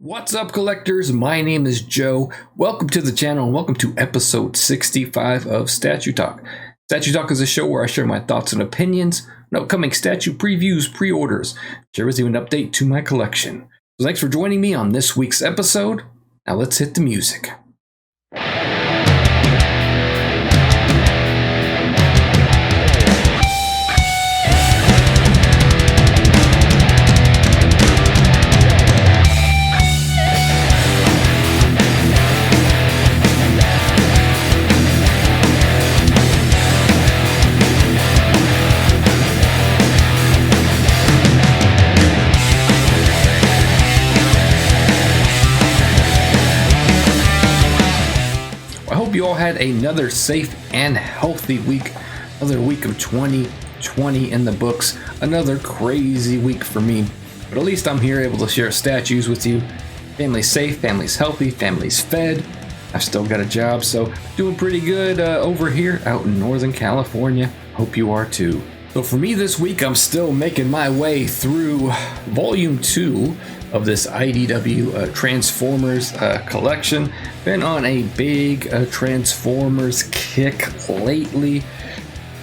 What's up, collectors? My name is Joe. Welcome to the channel and welcome to episode 65 of Statue Talk. Statue Talk is a show where I share my thoughts and opinions on upcoming statue previews, pre-orders, share with you an update to my collection. So thanks for joining me on this week's episode. Now let's hit the music. You all had another safe and healthy week. Another week of 2020 in the books. Another crazy week for me. But at least I'm here able to share statues with you. Family's safe, family's healthy, family's fed. I've still got a job, so doing pretty good over here out in Northern California. Hope you are too. So for me this week, I'm still making my way through Volume 2 of this IDW Transformers collection. Been on a big Transformers kick lately.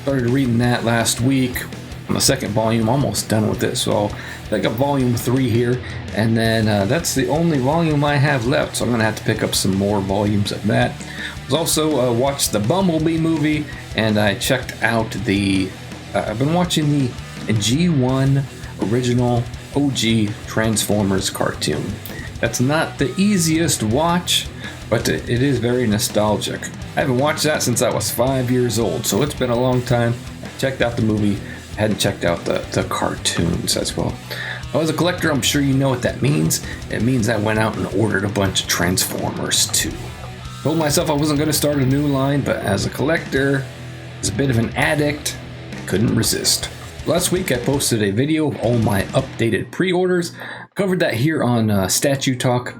Started reading that last week on the second volume, almost done with it. So I'll pick up Volume 3 here, and then that's the only volume I have left. So I'm gonna have to pick up some more volumes of that. I was also watched the Bumblebee movie, and I checked out the I've been watching the G1 original OG Transformers cartoon. That's not the easiest watch, but it is very nostalgic. I haven't watched that since I was 5 years old, so it's been a long time. I checked out the movie, hadn't checked out the cartoons as well. As a collector, I'm sure you know what that means. It means I went out and ordered a bunch of Transformers too. Told myself I wasn't going to start a new line, but as a collector, as a bit of an addict, I couldn't resist. Last week I posted a video of all my updated pre-orders. Covered that here on Statue Talk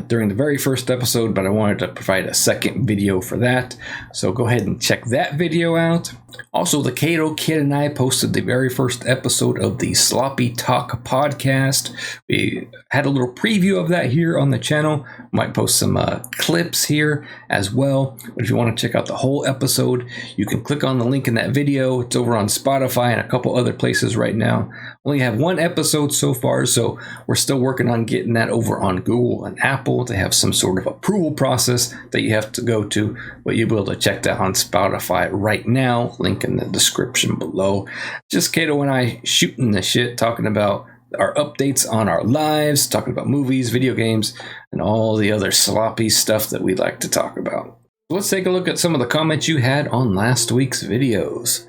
during the very first episode, but I wanted to provide a second video for that. So go ahead and check that video out. Also, the Kato Kid and I posted the very first episode of the Sloppy Talk podcast. We had a little preview of that here on the channel. Might post some clips here as well. But if you want to check out the whole episode, you can click on the link in that video. It's over on Spotify and a couple other places right now. Only have one episode so far, so we're still working on getting that over on Google and Apple. They have some sort of approval process that you have to go to, but you'll be able to check that on Spotify right now. Link in the description below. Just Kato and I shooting the shit, talking about our updates on our lives, talking about movies, video games, and all the other sloppy stuff that we like to talk about. So let's take a look at some of the comments you had on last week's videos.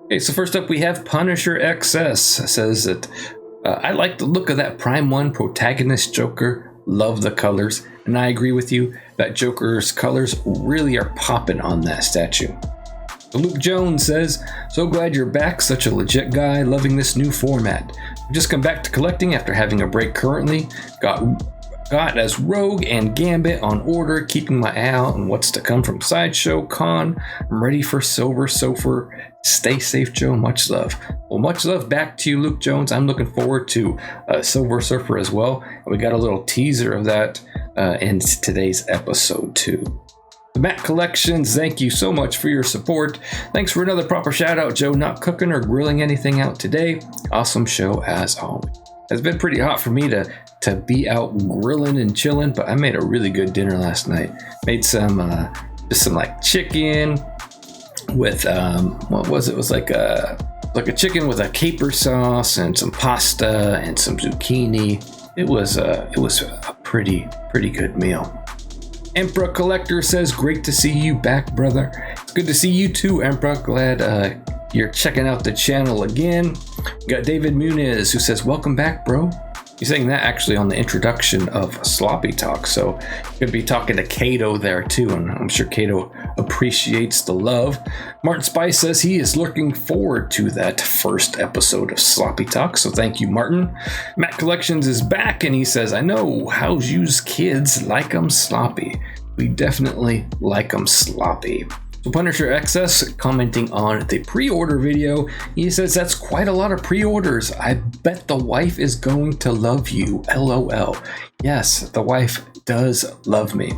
Okay, so first up we have Punisher XS. Says that I like the look of that Prime 1 protagonist Joker. Love the colors, and I agree with you that Joker's colors really are popping on that statue. Luke Jones says, so glad you're back, such a legit guy, loving this new format. Just come back to collecting after having a break currently. Got as Rogue and Gambit on order, keeping my eye out on what's to come from Sideshow Con. I'm ready for Silver Surfer. Stay safe, Joe. Much love. Well, much love back to you, Luke Jones. I'm looking forward to Silver Surfer as well. We got a little teaser of that in today's episode too. The Matt Collections, thank you so much for your support. Thanks for another proper shout out, Joe. Not cooking or grilling anything out today. Awesome show as always. It's been pretty hot for me to be out grilling and chilling, but I made a really good dinner last night. Made some like chicken with what was it? It was like a chicken with a caper sauce and some pasta and some zucchini. It was a pretty good meal. Emperor Collector says, great to see you back, brother. It's good to see you too, Emperor. Glad you're checking out the channel again. We got David Muniz who says, welcome back, bro. He's saying that actually on the introduction of Sloppy Talk, so you're going to be talking to Kato there too, and I'm sure Kato appreciates the love. Martin Spice says he is looking forward to that first episode of Sloppy Talk, so thank you, Martin. Matt Collections is back, and he says, I know how yous kids like 'em sloppy. We definitely like 'em sloppy. So Punisher XS commenting on the pre-order video, he says that's quite a lot of pre-orders. I bet the wife is going to love you. LOL. Yes, the wife does love me.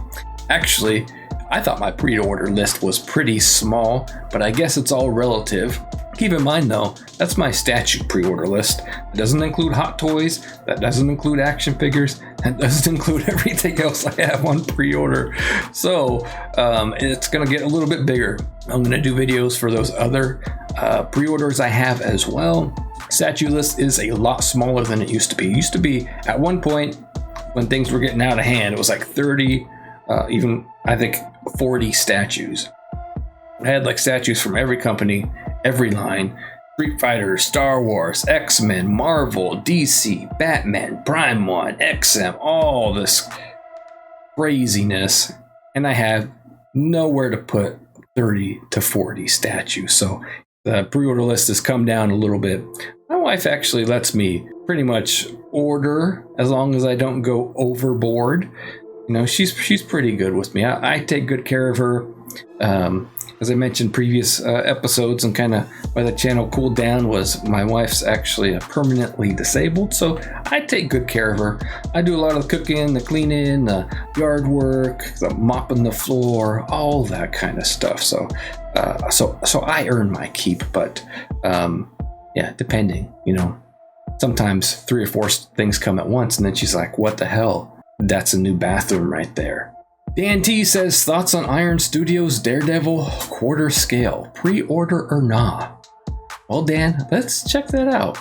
Actually, I thought my pre-order list was pretty small, but I guess it's all relative. Keep in mind though, that's my statue pre-order list. It doesn't include Hot Toys, that doesn't include action figures, that doesn't include everything else I have on pre-order. So it's gonna get a little bit bigger. I'm gonna do videos for those other pre-orders I have as well. Statue list is a lot smaller than it used to be. It used to be at one point when things were getting out of hand, it was like 30, even I think 40 statues. I had like statues from every company, every line: Street Fighter, Star Wars, X-Men, Marvel, DC, Batman, Prime 1, XM, all this craziness. And I have nowhere to put 30 to 40 statues. So the pre-order list has come down a little bit. My wife actually lets me pretty much order as long as I don't go overboard. You know, she's pretty good with me. I take good care of her. As I mentioned previous episodes, and kind of why the channel cooled down was my wife's actually permanently disabled, so I take good care of her. I do a lot of the cooking, the cleaning, the yard work, the mopping the floor, all that kind of stuff. So I earn my keep, but yeah, depending, you know, sometimes 3 or 4 things come at once, and then she's like, "What the hell? That's a new bathroom right there." Dan T says, thoughts on Iron Studios Daredevil quarter scale, pre-order or not? Well, Dan, let's check that out.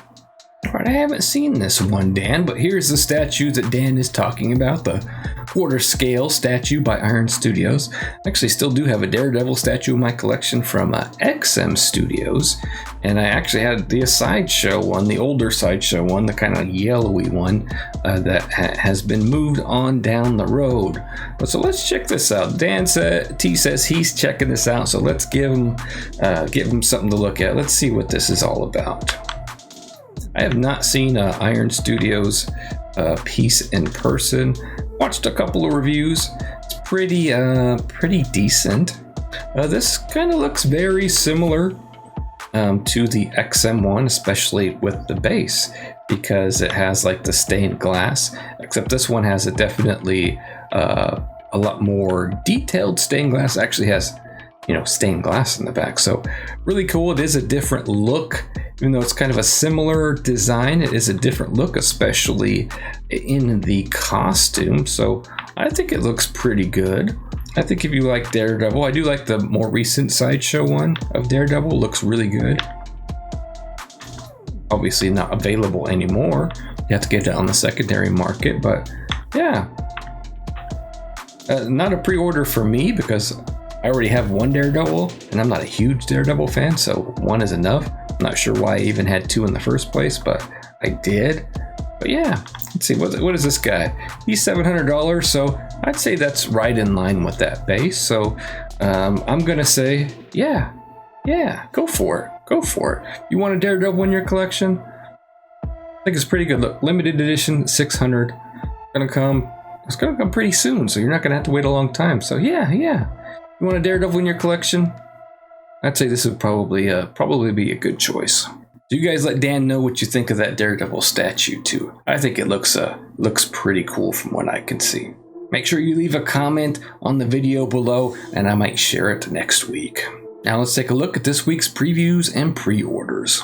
All right, I haven't seen this one, Dan, but here's the statue that Dan is talking about, the quarter scale statue by Iron Studios. I actually still do have a Daredevil statue in my collection from XM Studios, and I actually had the Sideshow one, the older Sideshow one, the kind of yellowy one that has been moved on down the road. So let's check this out. Dan T says he's checking this out, so let's give him something to look at. Let's see what this is all about. I have not seen Iron Studios piece in person. Watched a couple of reviews. It's pretty decent. This kind of looks very similar to the XM one, especially with the base, because it has like the stained glass, except this one has a definitely a lot more detailed stained glass. It actually has, you know, stained glass in the back, so really cool. It is a different look. Even though it's kind of a similar design, it is a different look, especially in the costume. So I think it looks pretty good. I think if you like Daredevil, I do like the more recent Sideshow one of Daredevil. Looks really good. Obviously not available anymore. You have to get it on the secondary market, but yeah. Not a pre-order for me because I already have one Daredevil, and I'm not a huge Daredevil fan, so one is enough. I'm not sure why I even had 2 in the first place, but I did. But yeah, let's see, what is this guy? He's $700, so I'd say that's right in line with that base. So I'm gonna say, yeah, go for it. You want a Daredevil in your collection? I think it's pretty good. Look, limited edition, 600. It's gonna come pretty soon, so you're not gonna have to wait a long time. So yeah. You want a Daredevil in your collection? I'd say this would probably be a good choice. So you guys let Dan know what you think of that Daredevil statue too. I think it looks pretty cool from what I can see. Make sure you leave a comment on the video below, and I might share it next week. Now let's take a look at this week's previews and pre-orders.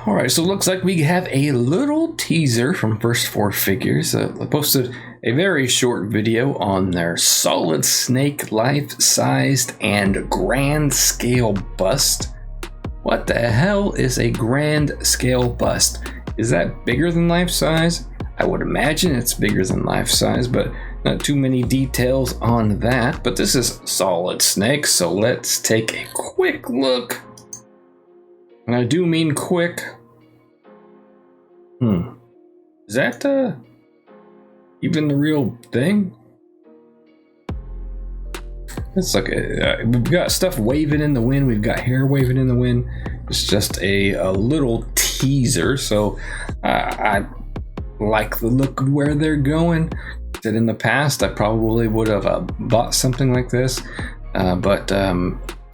Alright, so it looks like we have a little teaser from First 4 Figures. They posted a very short video on their Solid Snake life-sized and grand scale bust. What the hell is a grand scale bust? Is that bigger than life size? I would imagine it's bigger than life size, but not too many details on that. But this is Solid Snake, so let's take a quick look. And I do mean quick. Is that even the real thing? It's like we've got stuff waving in the wind. We've got hair waving in the wind. It's just a little teaser. So I like the look of where they're going. That in the past I probably would have bought something like this, but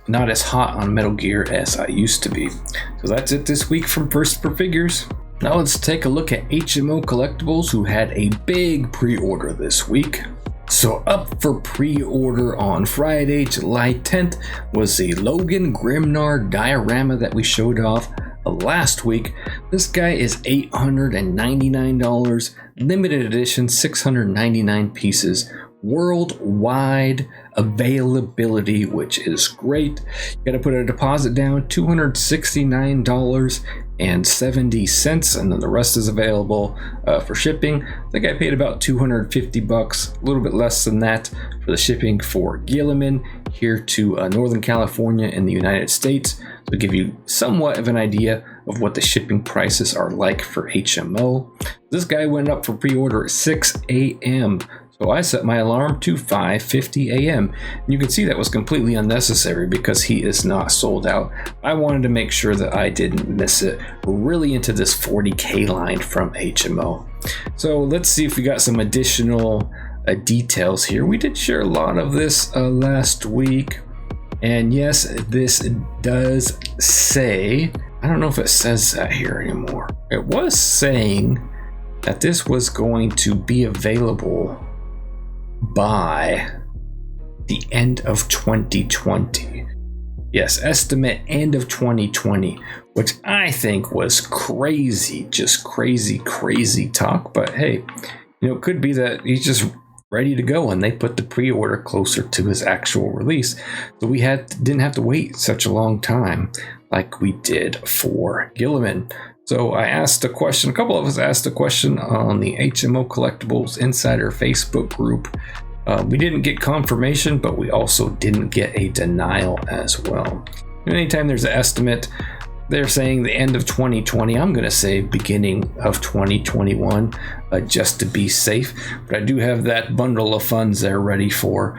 not as hot on Metal Gear as I used to be. So that's it this week from First for Figures. Now let's take a look at HMO Collectibles, who had a big pre-order this week. So up for pre-order on Friday, July 10th, was the Logan Grimnar diorama that we showed off last week. This guy is $899, limited edition, 699 pieces, worldwide availability, which is great. You gotta put a deposit down, $269.70, and then the rest is available for shipping. I think I paid about $250, a little bit less than that, for the shipping for Gilliman here to Northern California in the United States. To give you somewhat of an idea of what the shipping prices are like for HMO. This guy went up for pre-order at 6 a.m. So I set my alarm to 5:50 a.m. And you can see that was completely unnecessary because he is not sold out. I wanted to make sure that I didn't miss it. We're really into this 40K line from HMO. So let's see if we got some additional details here. We did share a lot of this last week. And yes, this does say, I don't know if it says that here anymore. It was saying that this was going to be available by the end of 2020. Yes, estimate end of 2020, which I think was crazy, just crazy talk. But hey, it could be that he's just ready to go and they put the pre-order closer to his actual release. So we didn't have to wait such a long time like we did for Gilliman. So I asked a question, a couple of us asked a question on the HMO Collectibles Insider Facebook group. We didn't get confirmation, but we also didn't get a denial as well. Anytime there's an estimate, they're saying the end of 2020. I'm going to say beginning of 2021, just to be safe. But I do have that bundle of funds there ready for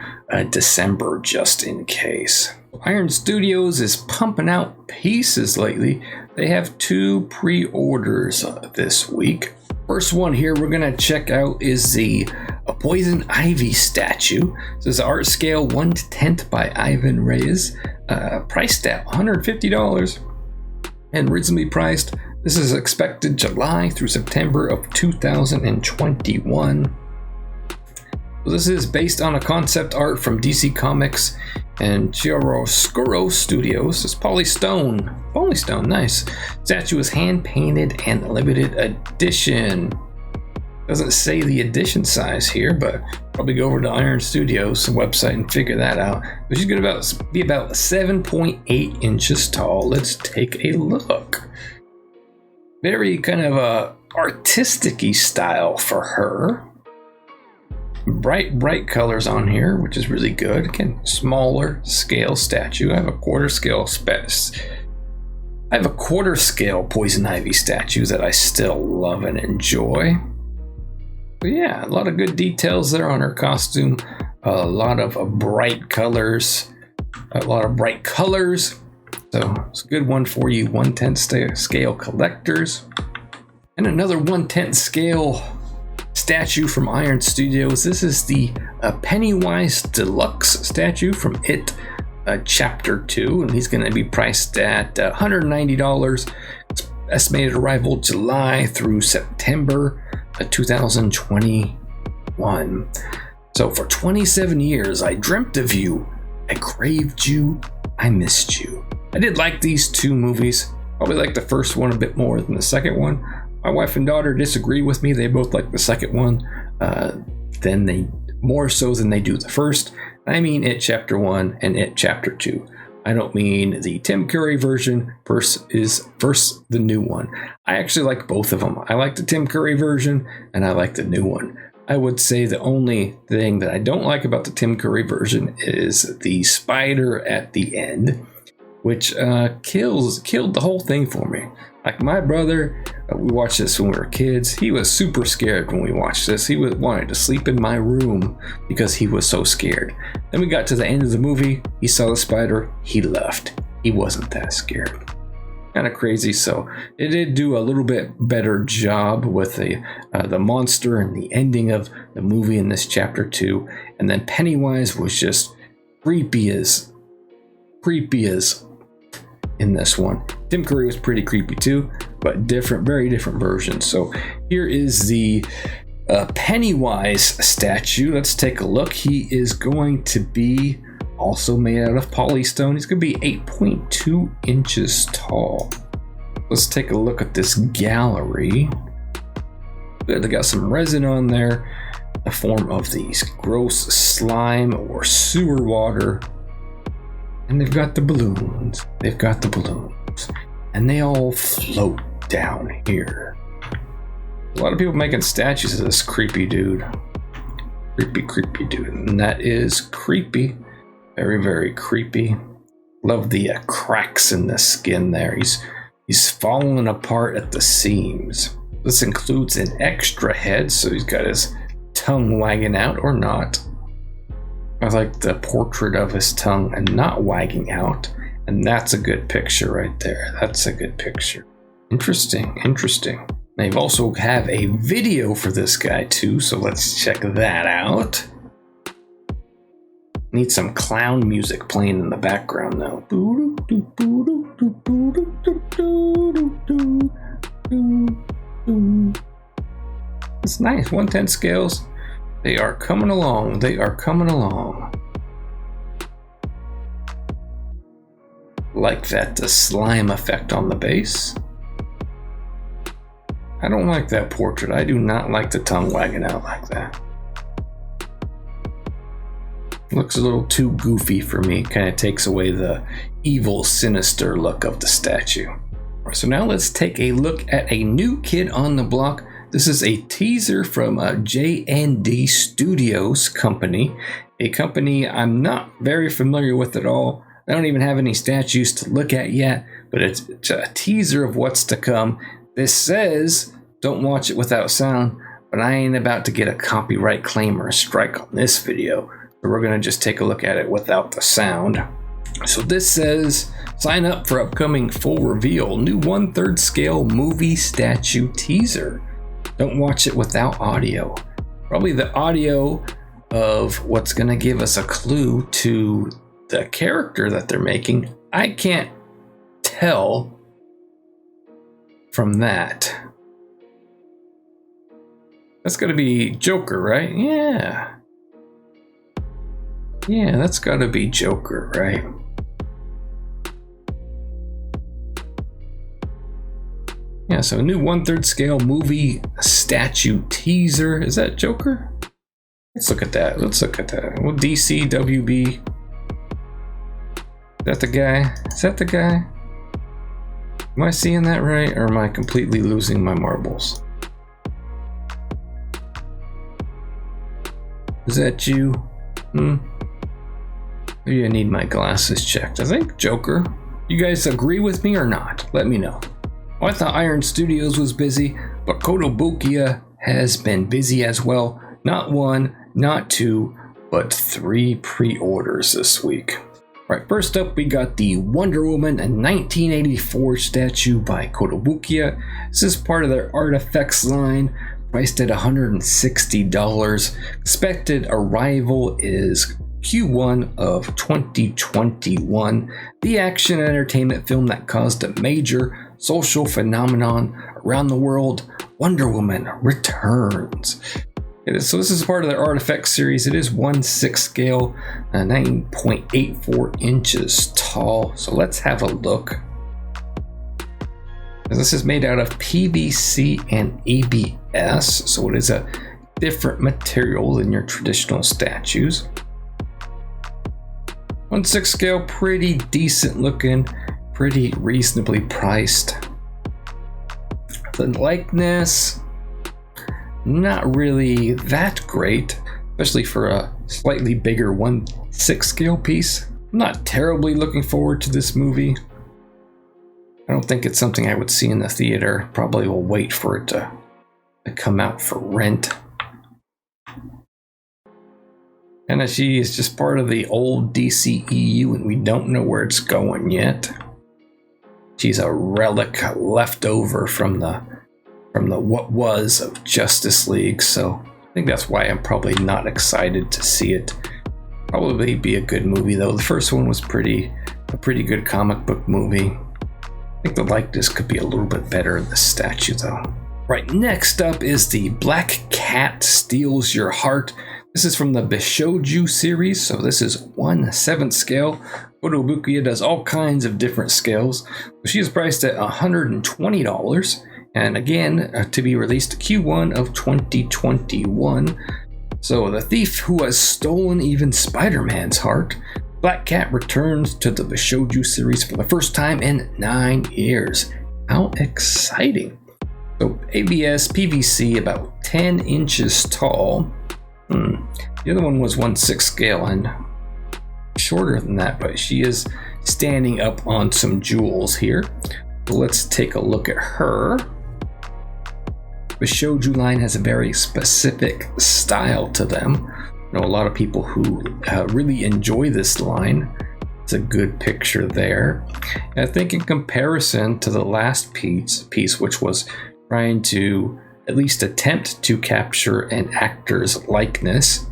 December, just in case. Iron Studios is pumping out pieces lately. They have 2 pre-orders this week. First one here we're going to check out is the Poison Ivy statue. This is art scale 1/10 by Ivan Reyes, priced at $150. And reasonably priced. This is expected July through September of 2021. So this is based on a concept art from DC Comics and Chiaroscuro Studios. It's Polystone. Polystone, nice. Statue is hand painted and limited edition. Doesn't say the edition size here, but probably go over to Iron Studios website and figure that out. Which is going to be about 7.8 inches tall. Let's take a look. Very kind of a artistic-y style for her. Bright colors on here, which is really good. Again, smaller scale statue. I have a quarter scale Poison Ivy statue that I still love and enjoy. But yeah, a lot of good details there on her costume. A lot of bright colors. So it's a good one for you 1/10 scale collectors. And another 1/10 scale statue from Iron Studios. This is the Pennywise Deluxe statue from It Chapter 2. And he's going to be priced at $190. It's estimated arrival July through September 2021. So for 27 years, I dreamt of you, I craved you, I missed you. I did like these 2 movies. Probably like the first one a bit more than the second one. My wife and daughter disagree with me. They both like the second one more so than they do the first. I mean It Chapter 1 and It Chapter 2. I don't mean the Tim Curry version versus the new one. I actually like both of them. I like the Tim Curry version and I like the new one. I would say the only thing that I don't like about the Tim Curry version is the spider at the end, which killed the whole thing for me. Like my brother, we watched this when we were kids. He was super scared when we watched this. He wanted to sleep in my room because he was so scared. Then we got to the end of the movie. He saw the spider. He left. He wasn't that scared. Kind of crazy. So it did do a little bit better job with the monster and the ending of the movie in this chapter 2. And then Pennywise was just creepy as creepy as in this one. Tim Curry was pretty creepy too, but different, very different versions. So here is the Pennywise statue. Let's take a look. He is going to be also made out of polystone. He's going to be 8.2 inches tall. Let's take a look at this gallery. Good, they got some resin on there, the form of these gross slime or sewer water. And they've got the balloons. And they all float down here. A lot of people making statues of this creepy dude. Creepy dude. And that is creepy. Very, very creepy. Love the cracks in the skin there. He's falling apart at the seams. This includes an extra head, so he's got his tongue wagging out or not. I like the portrait of his tongue and not wagging out. And that's a good picture right there. That's a good picture. Interesting. They also have a video for this guy too, so let's check that out. Need some clown music playing in the background though. It's nice, 1/10 scales. They are coming along. Like that, the slime effect on the base. I don't like that portrait. I do not like the tongue wagging out like that. Looks a little too goofy for me. Kind of takes away the evil, sinister look of the statue. So now let's take a look at a new kid on the block. This is a teaser from JND Studios company, a company I'm not very familiar with at all. I don't even have any statues to look at yet, but it's a teaser of what's to come. This says, don't watch it without sound, but I ain't about to get a copyright claim or a strike on this video. So we're gonna just take a look at it without the sound. So this says, sign up for upcoming full reveal, new 1/3 scale movie statue teaser. Don't watch it without audio. Probably the audio of what's gonna give us a clue to the character that they're making. I can't tell from that. That's gotta be Joker, right? Yeah, that's gotta be Joker, right? Yeah, so a new 1/3 scale movie statue teaser. Is that Joker? Let's look at that. Well, DC, WB. Is that the guy? Am I seeing that right, or am I completely losing my marbles? Is that you? Maybe I need my glasses checked. I think Joker. You guys agree with me or not? Let me know. Well, I thought Iron Studios was busy, but Kotobukiya has been busy as well. Not 1, not 2, but 3 pre-orders this week. All right, first up, we got the Wonder Woman 1984 statue by Kotobukiya. This is part of their Artifacts line, priced at $160. Expected arrival is Q1 of 2021. The action and entertainment film that caused a major social phenomenon around the world, Wonder Woman returns. So this is part of their Artifact series. It is 1/6 scale, 9.84 inches tall. So let's have a look. This is made out of PVC and ABS, so it is a different material than your traditional statues. 1/6 scale, pretty decent looking, pretty reasonably priced. The likeness, not really that great, especially for a slightly bigger 1/6 scale piece. I'm not terribly looking forward to this movie. I don't think it's something I would see in the theater. Probably will wait for it to come out for rent. And she is just part of the old DCEU, and we don't know where it's going yet. She's a relic left over from the what was of Justice League, so I think that's why I'm probably not excited to see it. Probably be a good movie though. The first one was pretty a pretty good comic book movie. I think the likeness could be a little bit better in the statue though. Right, next up is the Black Cat Steals Your Heart. This is from the Bishoujo series, so this is 1/7 scale. Kotobukiya does all kinds of different scales. She is priced at $120, and again, to be released Q1 of 2021. So the thief who has stolen even Spider-Man's heart, Black Cat returns to the Bishoujo series for the first time in 9 years. How exciting! So ABS PVC, about 10 inches tall. The other one was 1/6 scale and shorter than that, but she is standing up on some jewels here. So let's take a look at her. The Bishoujo line has a very specific style to them. I know a lot of people who really enjoy this line. It's a good picture there. And I think in comparison to the last piece, which was trying to at least attempt to capture an actor's likeness,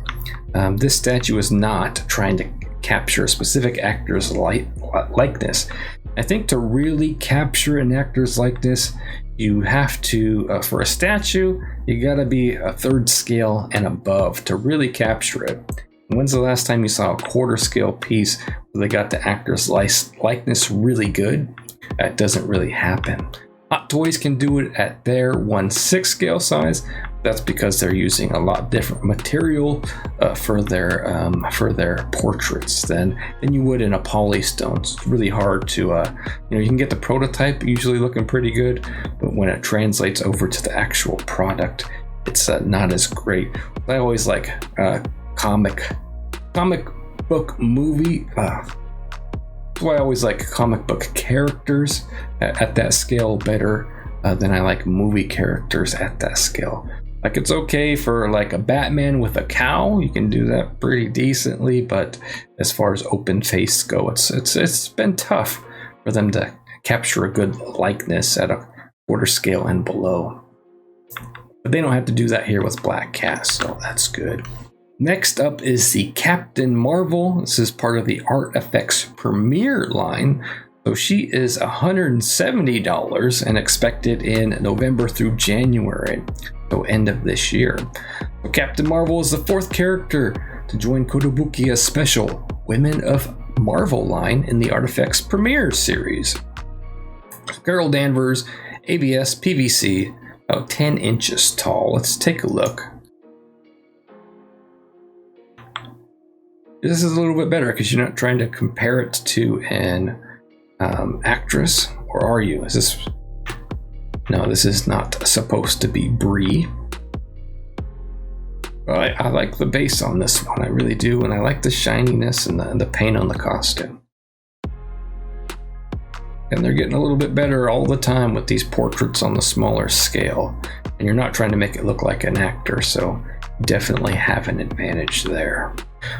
this statue is not trying to capture a specific actor's likeness. I think to really capture an actor's likeness, you have to, for a statue, you gotta be a 1/3 scale and above to really capture it. When's the last time you saw a 1/4 scale piece where they got the actor's likeness really good? That doesn't really happen. Hot Toys can do it at their 1/6 scale size. That's because they're using a lot different material for their portraits than you would in a polystone. It's really hard to, you can get the prototype usually looking pretty good, but when it translates over to the actual product, it's not as great. I always like comic book movie. That's why I always like comic book characters at that scale better than I like movie characters at that scale. Like, it's okay for like a Batman with a cow, you can do that pretty decently, but as far as open face go, it's been tough for them to capture a good likeness at a 1/4 scale and below. But they don't have to do that here with Black Cat, so that's good. Next up is the Captain Marvel. This is part of the Art Effects Premiere line. So she is $170 and expected in November through January, so end of this year. So Captain Marvel is the 4th character to join Kotobukiya's special Women of Marvel line in the Art Effects Premiere series. Carol Danvers, ABS PVC, about 10 inches tall. Let's take a look. This is a little bit better because you're not trying to compare it to an actress, or are you? Is this? No, this is not supposed to be Brie. But I like the base on this one, I really do, and I like the shininess and the paint on the costume. And they're getting a little bit better all the time with these portraits on the smaller scale, and you're not trying to make it look like an actor, so you definitely have an advantage there.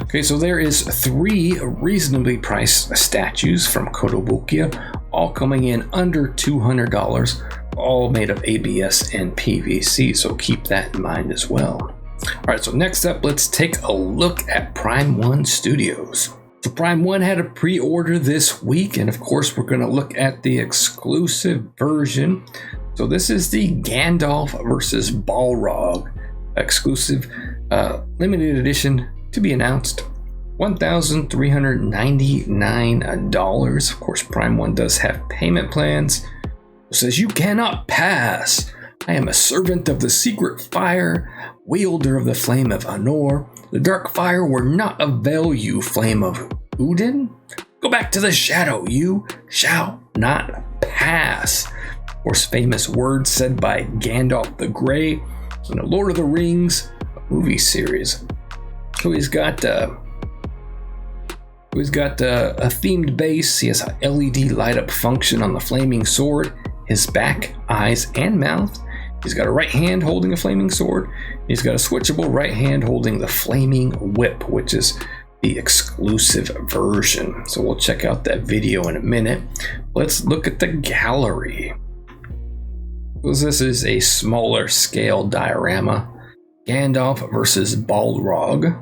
Okay, so there is 3 reasonably priced statues from Kotobukiya, all coming in under $200, all made of ABS and PVC, so keep that in mind as well. All right, so next up, let's take a look at Prime 1 Studios. So Prime 1 had a pre-order this week, and of course we're going to look at the exclusive version. So this is the Gandalf versus Balrog exclusive limited edition, to be announced. $1,399. Of course, Prime 1 does have payment plans. It says, "You cannot pass. I am a servant of the secret fire, wielder of the flame of Anor. The dark fire will not avail you, flame of Udin. Go back to the shadow. You shall not pass." Of course, famous words said by Gandalf the Grey in the Lord of the Rings movie series. So he's got a themed base. He has an LED light up function on the flaming sword, his back, eyes, and mouth. He's got a right hand holding a flaming sword. He's got a switchable right hand holding the flaming whip, which is the exclusive version. So we'll check out that video in a minute. Let's look at the gallery. This is a smaller scale diorama. Gandalf versus Balrog.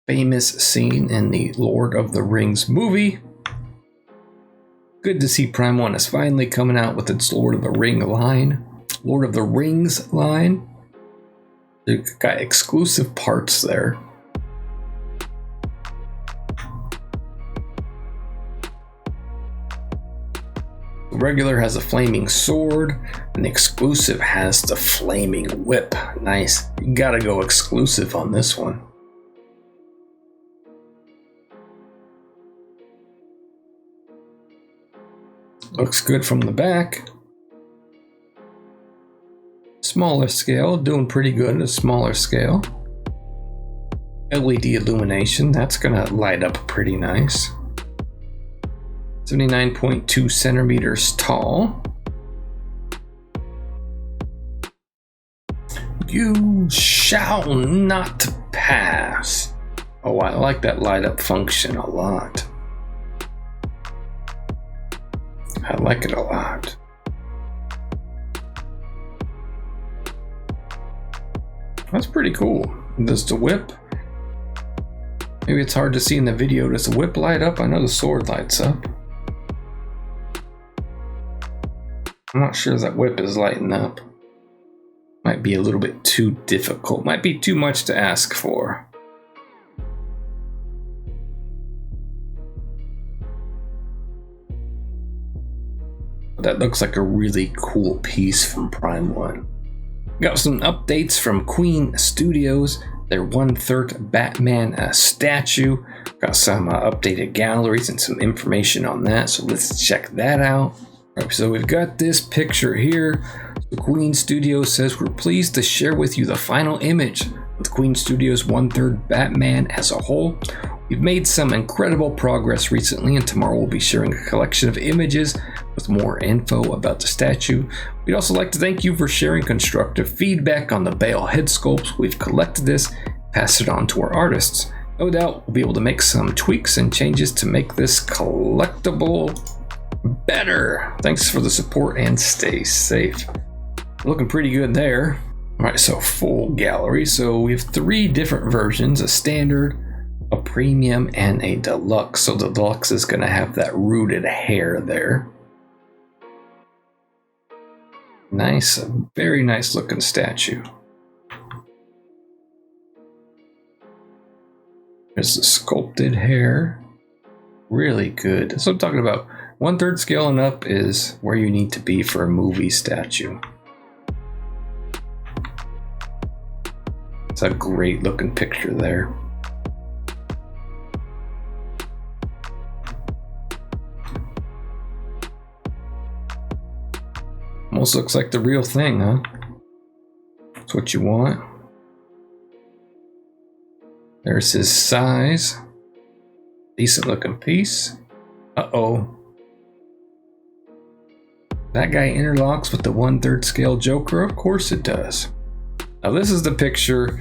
famous scene in the Lord of the Rings movie. Good to see Prime 1 is finally coming out with its Lord of the Rings line. They've got exclusive parts there. The regular has a flaming sword, and the exclusive has the flaming whip. Nice. You gotta go exclusive on this one. Looks good from the back. Smaller scale, doing pretty good at a smaller scale. LED illumination, that's gonna light up pretty nice. 79.2 centimeters tall. You shall not pass. Oh, I like that light up function a lot. I like it a lot. That's pretty cool. Does the whip? Maybe it's hard to see in the video. Does the whip light up? I know the sword lights up. I'm not sure that whip is lighting up. Might be a little bit too difficult. Might be too much to ask for. That looks like a really cool piece from Prime 1. Got some updates from Queen Studios. Their 1/3 Batman statue. Got some updated galleries and some information on that. So let's check that out. Right, so we've got this picture here. The Queen Studios says we're pleased to share with you the final image with Queen Studios 1/3 Batman as a whole. We've made some incredible progress recently, and tomorrow we'll be sharing a collection of images with more info about the statue. We'd also like to thank you for sharing constructive feedback on the Bale head sculpts. We've collected this, passed it on to our artists. No doubt we'll be able to make some tweaks and changes to make this collectible better. Thanks for the support and stay safe. Looking pretty good there. All right, so full gallery. So we have 3 different versions: a standard, a premium, and a deluxe. So the deluxe is going to have that rooted hair there. Nice, very nice looking statue. There's the sculpted hair. Really good. That's what I'm talking about. 1/3 scale and up is where you need to be for a movie statue. It's a great looking picture there. Almost looks like the real thing, huh? That's what you want. There's his size. Decent looking piece. Uh-oh. That guy interlocks with the 1/3 scale Joker? Of course it does. Now this is the picture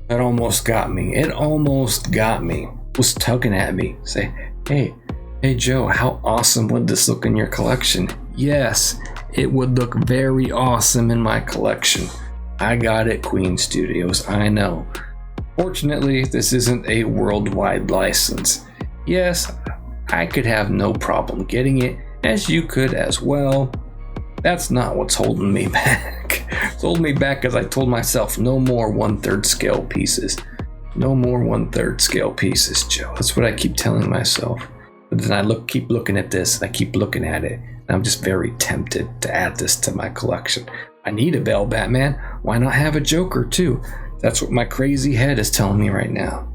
that almost got me. It almost got me. It was tugging at me. Say, hey Joe, how awesome would this look in your collection? Yes, it would look very awesome in my collection. I got it, Queen Studios, I know. Fortunately, this isn't a worldwide license. Yes, I could have no problem getting it, as you could as well. That's not what's holding me back. It's holding me back because I told myself no more 1/3 scale pieces. No more 1/3 scale pieces, Joe. That's what I keep telling myself. But then I keep looking at this, and I keep looking at it, and I'm just very tempted to add this to my collection. I need a Bale Batman. Why not have a Joker too? That's what my crazy head is telling me right now.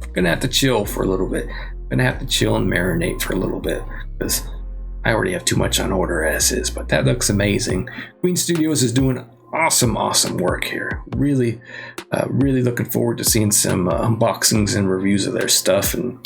I'm gonna have to chill for a little bit. I'm gonna have to chill and marinate for a little bit because I already have too much on order as is, but that looks amazing. Queen Studios is doing awesome work here. Really looking forward to seeing some unboxings and reviews of their stuff and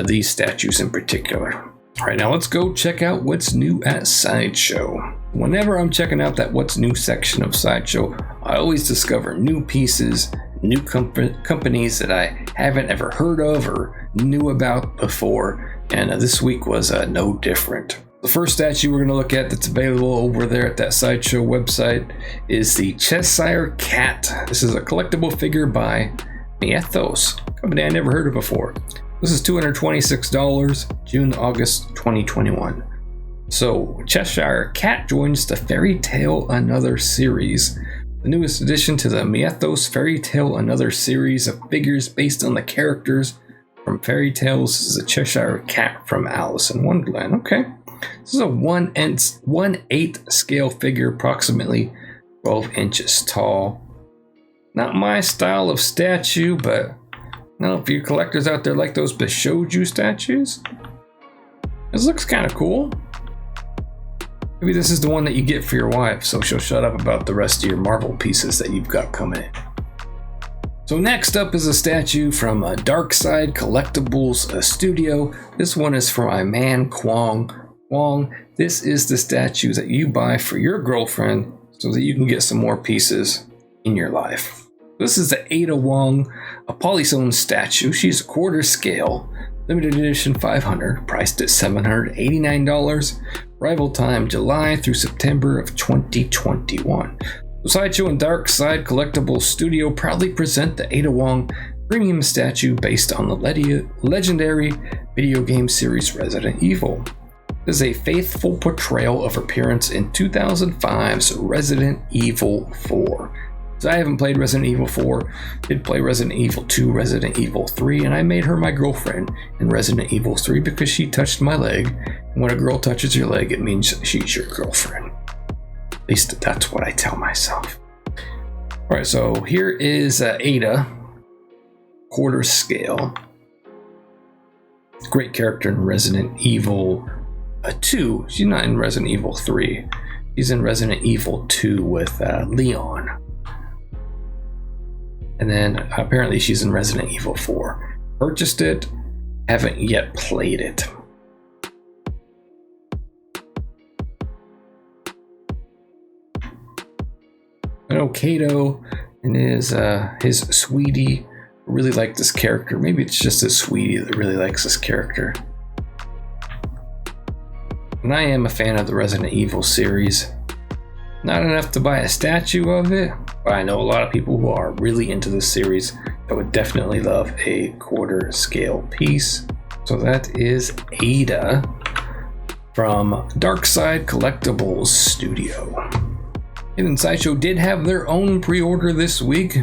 these statues in particular. All right, now let's go check out what's new at Sideshow. Whenever I'm checking out that what's new section of Sideshow, I always discover new pieces, new companies that I haven't ever heard of or knew about before, and this week was no different. The first statue we're going to look at that's available over there at that Sideshow website is the Cheshire Cat. This is a collectible figure by Mythos company I never heard of before. This is $226, June, August 2021. So, Cheshire Cat joins the Fairy Tale Another series. The newest addition to the Mythos Fairy Tale Another series of figures based on the characters from fairy tales is a Cheshire Cat from Alice in Wonderland. Okay. This is a 1/8 scale figure, approximately 12 inches tall. Not my style of statue, but if you collectors out there like those Bishouju statues, this looks kind of cool. Maybe this is the one that you get for your wife, so she'll shut up about the rest of your Marvel pieces that you've got coming in. So next up is a statue from Darkside Collectibles studio. This one is from my man Kwong. This is the statue that you buy for your girlfriend so that you can get some more pieces in your life. This is the Ada Wong, a Polystone statue. She's a quarter scale, limited edition 500, priced at $789. Arrival time July through September of 2021. The Sideshow and Darkside Collectibles studio proudly present the Ada Wong premium statue based on the legendary video game series Resident Evil. This is a faithful portrayal of her appearance in 2005's Resident Evil 4. So I haven't played Resident Evil 4, did play Resident Evil 2, Resident Evil 3, and I made her my girlfriend in Resident Evil 3 because she touched my leg. And when a girl touches your leg, it means she's your girlfriend. At least that's what I tell myself. Alright, so here is Ada, quarter scale. Great character in Resident Evil 2. She's not in Resident Evil 3. She's in Resident Evil 2 with Leon. And then apparently she's in Resident Evil 4. Purchased it, haven't yet played it. I know Kato and his sweetie really like this character. Maybe it's just his sweetie that really likes this character. And I am a fan of the Resident Evil series. Not enough to buy a statue of it, but I know a lot of people who are really into this series that would definitely love a quarter scale piece. So that is Ada from Darkside Collectibles Studio. And Sideshow did have their own pre-order this week.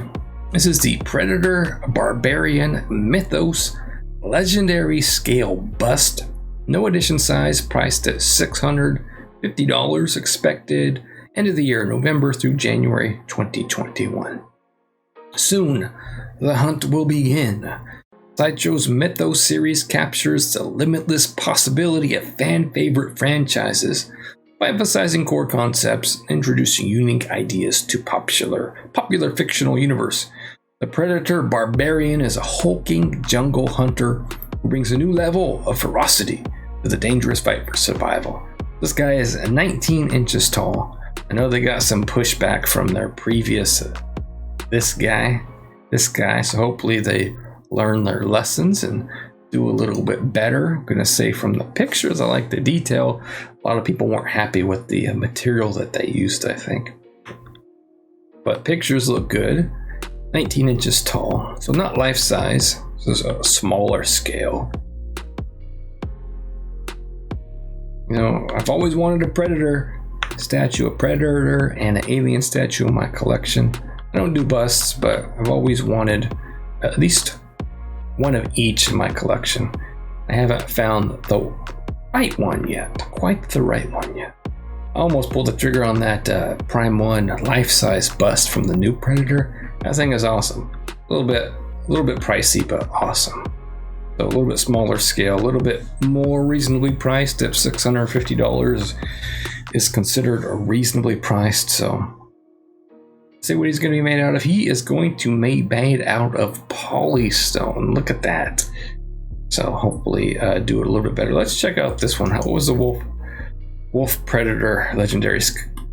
This is the Predator Barbarian Mythos Legendary Scale Bust. No edition size, priced at $650, expected end of the year, November through January 2021. Soon, the hunt will begin. Sideshow's Mythos series captures the limitless possibility of fan-favorite franchises by emphasizing core concepts and introducing unique ideas to popular fictional universe. The Predator Barbarian is a hulking jungle hunter who brings a new level of ferocity to the dangerous fight for survival. This guy is 19 inches tall. I know they got some pushback from their previous this guy, so hopefully they learn their lessons and do a little bit better. I'm gonna say from the pictures, I like the detail. A lot of people weren't happy with the material that they used, I think. But pictures look good. 19 inches tall, so not life size. This is a smaller scale. You know, I've always wanted a Predator statue, a Predator and an Alien statue in my collection. I don't do busts, but I've always wanted at least one of each in my collection. I haven't found the right one yet, quite the right one yet. I almost pulled the trigger on that Prime 1 life-size bust from the new Predator. That thing is awesome. A little bit pricey, but awesome. So a little bit smaller scale, a little bit more reasonably priced. At $650 is considered reasonably priced. So see what he's going to be made out of. He is going to be made out of polystone. Look at that. So hopefully do it a little bit better. Let's check out this one. What was the Wolf Predator legendary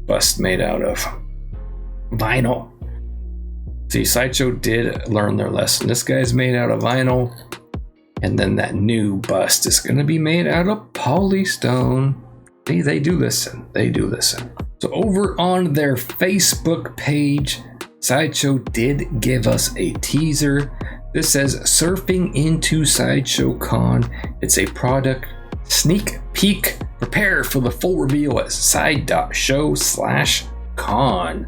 bust made out of? Vinyl. See, Sideshow did learn their lesson. This guy's made out of vinyl. And then that new bust is going to be made out of polystone. See, they do listen. They do listen. So over on their Facebook page, Sideshow did give us a teaser. This says Surfing into Sideshow Con. It's a product sneak peek. Prepare for the full reveal at side.show/con.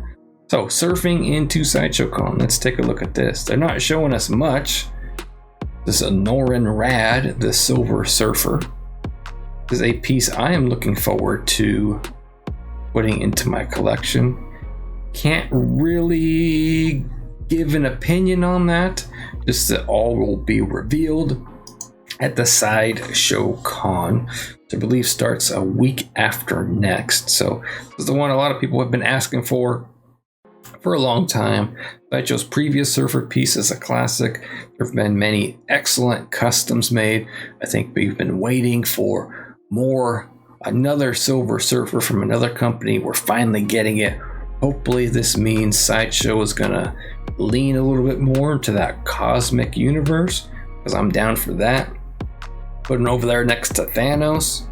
So surfing into Sideshow Con. Let's take a look at this. They're not showing us much. This is a Norin Rad, the Silver Surfer. This is a piece I am looking forward to putting into my collection. Can't really give an opinion on that. Just that all will be revealed at the Sideshow Con, which I believe starts a week after next. So this is the one a lot of people have been asking for a long time. Sideshow's previous Surfer piece is a classic. There have been many excellent customs made. I think we've been waiting for another Silver Surfer from another company. We're finally getting it. Hopefully this means Sideshow is gonna lean a little bit more into that cosmic universe, because I'm down for that. Putting over there next to Thanos,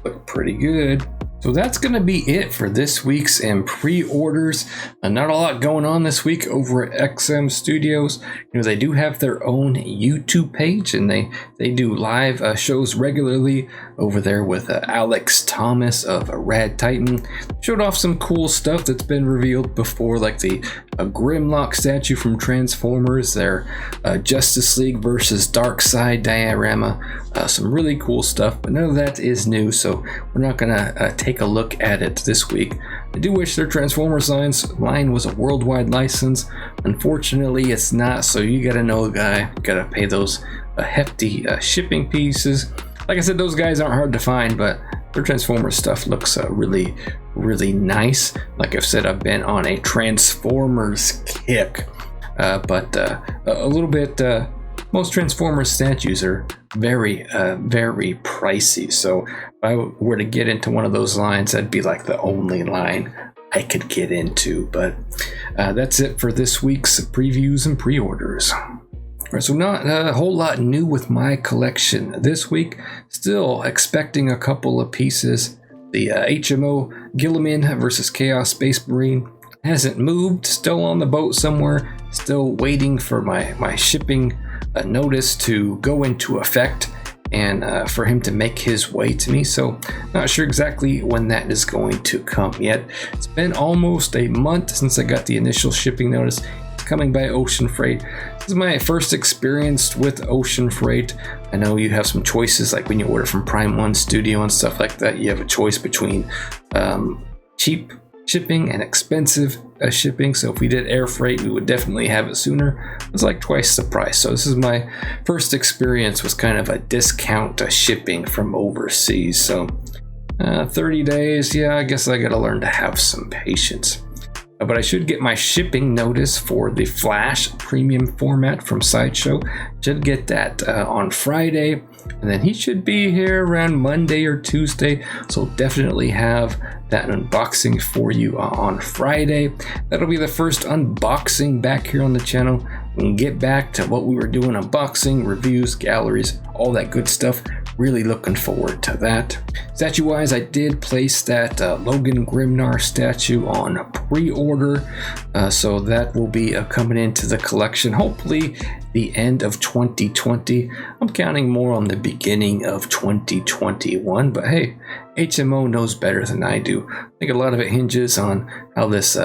look pretty good. So that's going to be it for this week's pre-orders. Not a lot going on this week over at XM Studios. They do have their own YouTube page, and they do live shows regularly over there with Alex Thomas of Rad Titan. Showed off some cool stuff that's been revealed before, like the Grimlock statue from Transformers, their Justice League versus Darkseid diorama. Some really cool stuff, but none of that is new, so we're not gonna take a look at it this week. I do wish their Transformers line was a worldwide license. Unfortunately, it's not, so you gotta know a guy, gotta pay those hefty shipping pieces. Like I said, those guys aren't hard to find, but their Transformers stuff looks really, really nice. Like I've said, I've been on a Transformers kick, but a little bit. Most Transformers statues are very pricey. So if I were to get into one of those lines, that'd be like the only line I could get into. But that's it for this week's previews and pre-orders. All right, so not a whole lot new with my collection this week. Still expecting a couple of pieces. The HMO Gilliman versus Chaos Space Marine hasn't moved. Still on the boat somewhere. Still waiting for my shipping notice to go into effect and for him to make his way to me. So not sure exactly when that is going to come yet. It's been almost a month since I got the initial shipping notice. It's coming by ocean freight. This is my first experience with ocean freight. I know you have some choices, like when you order from Prime One Studio and stuff like that, you have a choice between cheap shipping and expensive shipping. So if we did air freight, we would definitely have it sooner. It's like twice the price. So this is my first experience with kind of a discount shipping from overseas. So 30 days, yeah, I guess I gotta learn to have some patience. But I should get my shipping notice for the Flash premium format from Sideshow. Should get that on Friday, and then he should be here around Monday or Tuesday. So definitely have that unboxing for you on Friday. That'll be the first unboxing back here on the channel. We can get back to what we were doing: unboxing, reviews, galleries, all that good stuff. Really looking forward to that. Statue wise, I did place that Logan Grimnar statue on pre-order, so that will be coming into the collection hopefully the end of 2020. I'm counting more on the beginning of 2021, but hey, HMO knows better than I do. I think a lot of it hinges on how this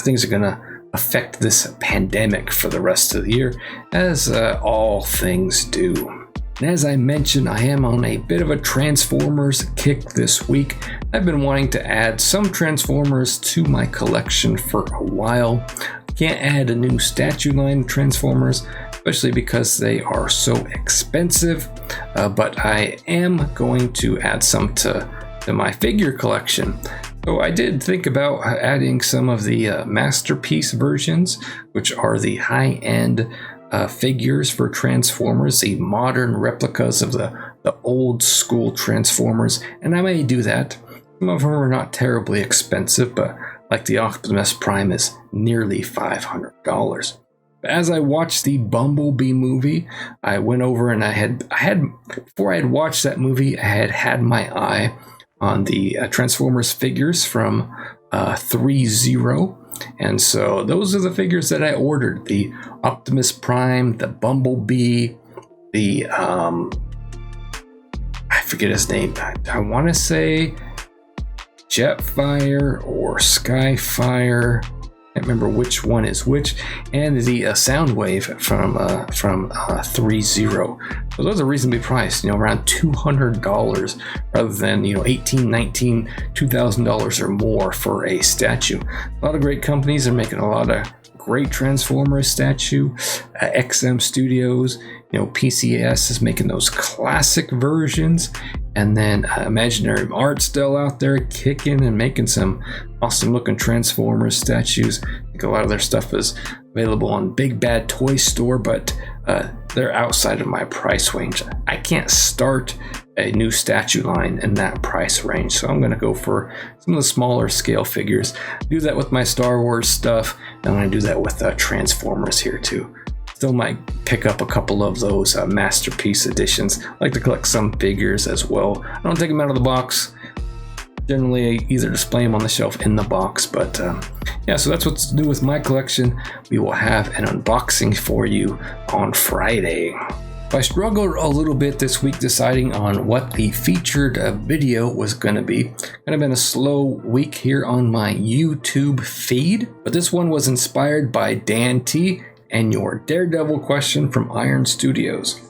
things are gonna affect this pandemic for the rest of the year, as all things do. And as I mentioned, I am on a bit of a Transformers kick this week. I've been wanting to add some Transformers to my collection for a while. I can't add a new statue line of Transformers, especially because they are so expensive, but I am going to add some to my figure collection. So I did think about adding some of the Masterpiece versions, which are the high-end figures for Transformers, the modern replicas of the old school Transformers, and I may do that. Some of them are not terribly expensive, but like the Optimus Prime is nearly $500. But as I watched the Bumblebee movie, I went over and I had before I had watched that movie, I had my eye on the Transformers figures from 3-0. And so those are the figures that I ordered. The Optimus Prime, the Bumblebee, the I forget his name. I want to say Jetfire or Skyfire. I can't remember which one is which, and the Soundwave from 3-0. So those are reasonably priced, around $200 rather than $18, $19, $2,000 or more for a statue. A lot of great companies are making a lot of great Transformers statue. XM Studios, PCS is making those classic versions, and then Imaginary Art still out there kicking and making some awesome looking Transformers statues. I think a lot of their stuff is available on Big Bad Toy Store, but they're outside of my price range. I can't start a new statue line in that price range, so I'm going to go for some of the smaller scale figures. Do that with my Star Wars stuff, and I'm going to do that with Transformers here too. Still might pick up a couple of those masterpiece editions. I like to collect some figures as well. I don't take them out of the box. Generally, I either display them on the shelf in the box, but yeah, so that's what's new with my collection. We will have an unboxing for you on Friday. I struggled a little bit this week deciding on what the featured video was going to be. Kind of been a slow week here on my YouTube feed, but this one was inspired by Dan T and your Daredevil question from Iron Studios.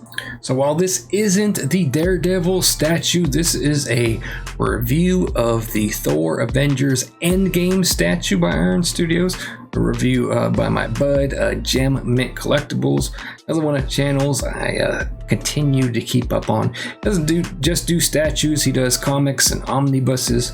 So while this isn't the Daredevil statue, this is a review of the Thor Avengers Endgame statue by Iron Studios. A review by my bud, Gem Mint Collectibles. Another one of channels I continue to keep up on. Doesn't just do statues, he does comics and omnibuses.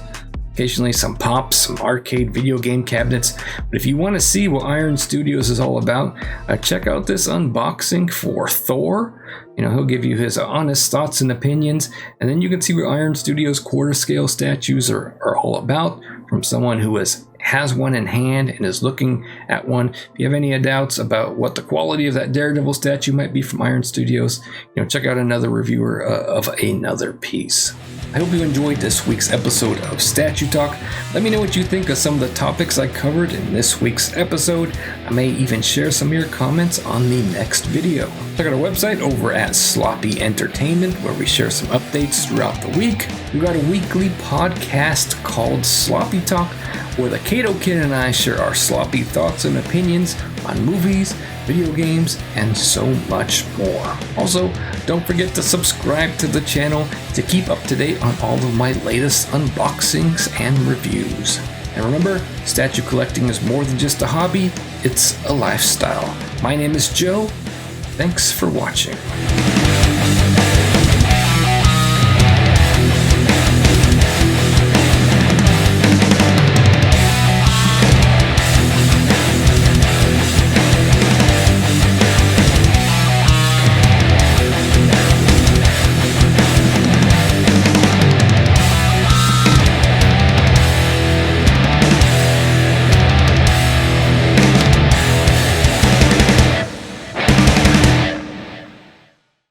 Occasionally some pops, some arcade video game cabinets. But if you want to see what Iron Studios is all about, check out this unboxing for Thor. He'll give you his honest thoughts and opinions, and then you can see what Iron Studios quarter scale statues are all about from someone who has one in hand and is looking at one. If you have any doubts about what the quality of that Daredevil statue might be from Iron Studios, check out another reviewer of another piece. I hope you enjoyed this week's episode of Statue Talk. Let me know what you think of some of the topics I covered in this week's episode. I may even share some of your comments on the next video. Check out our website over at Sloppy Entertainment, where we share some updates throughout the week. We've got a weekly podcast called Sloppy Talk, where the Kato Kid and I share our sloppy thoughts and opinions on movies, video games, and so much more. Also, don't forget to subscribe to the channel to keep up to date on all of my latest unboxings and reviews. And remember, statue collecting is more than just a hobby, it's a lifestyle. My name is Joe. Thanks for watching.